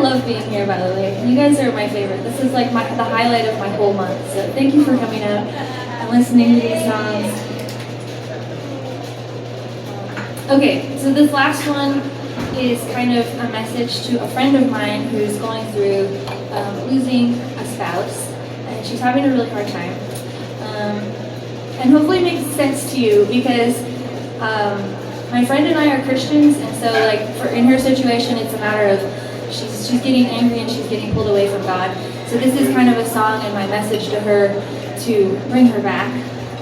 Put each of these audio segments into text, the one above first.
love being here, by the way. You guys are my favorite. This is like the highlight of my whole month. So thank you for coming out and listening to these songs. Okay, so this last one is kind of a message to a friend of mine who's going through losing a spouse, and she's having a really hard time. And hopefully it makes sense to you because my friend and I are Christians, and so like in her situation, it's a matter of she's getting angry and she's getting pulled away from God. So this is kind of a song and my message to her to bring her back.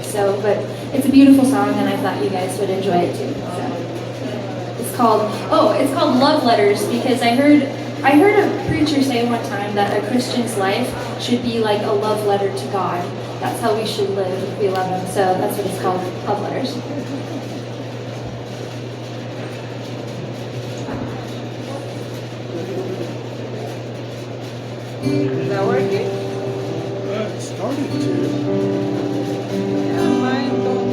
So, but it's a beautiful song, and I thought you guys would enjoy it too. So it's called Love Letters, because I heard a preacher say one time that a Christian's life should be like a love letter to God. That's how we should live if we love Him. So that's what it's called, Love Letters. Is that working? It started to. Yeah, mine don't.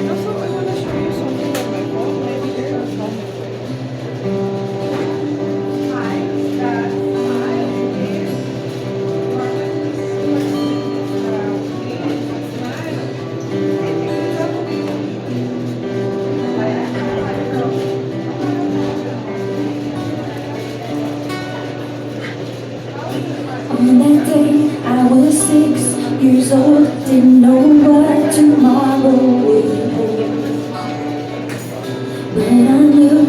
Also, I want to show you something on my phone. Maybe you can help me with it. Hi, that smile is On that day, I was 6 years old, didn't know what tomorrow would hold. But I knew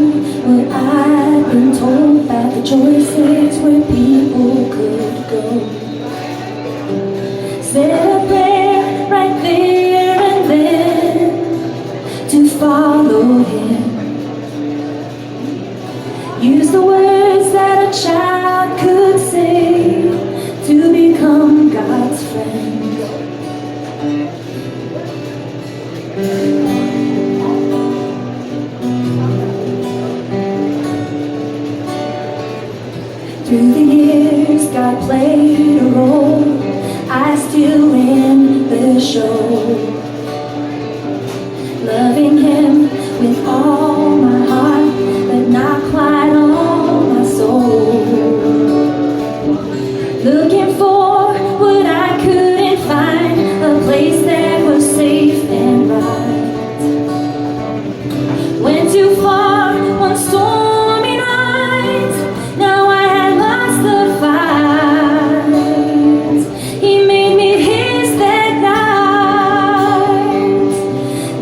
what I'd been told about the choices where people could go. Said a prayer right there and then to follow Him. Use the words that a child could say to become God's friend. Through the years, God played a role. I still am the show. Loving Him with all my heart, but not quite all my soul. Looking for what I couldn't find, a place that was safe and right. Went too far one stormy night, now I had lost the fight. He made me His that night.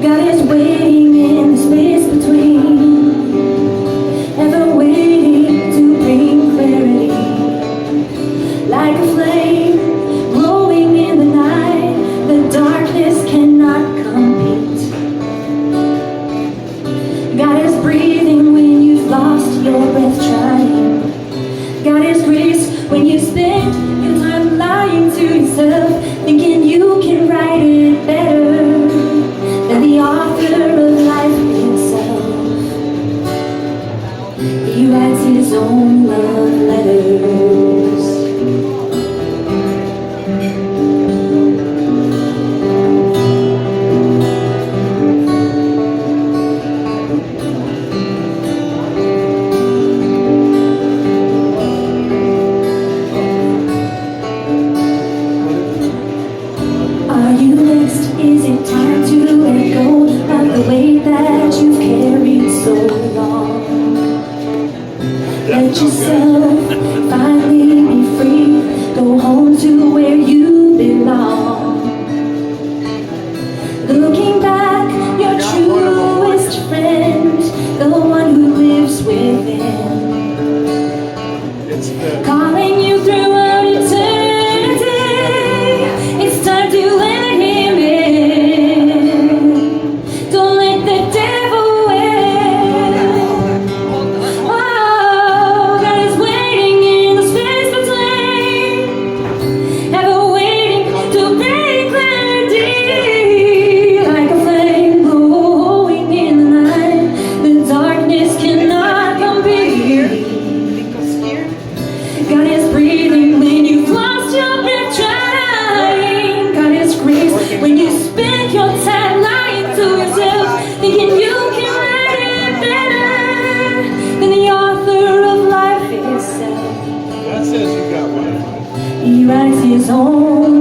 God is waiting in the space between, ever waiting to bring clarity. Like a flame glowing in the night, the darkness cannot compete. God is breathing when you've lost your breath trying. God is grace when you spend your time lying to yourself, thinking you can write it better than the author of life himself. He writes His own love letters. Are you next? Is it time to let go of the weight that you've carried so long? Let yourself finally be free. Go home to where you belong. Looking back, your truest friend, the one who lives within, It's the. calling you throughout eternity. It's time to let Him in. Don't let the devil win. Oh, God is waiting in the space between, ever waiting to bring clarity. Like a flame glowing in the night, the darkness cannot compete. Because here, God says you got one. He writes his own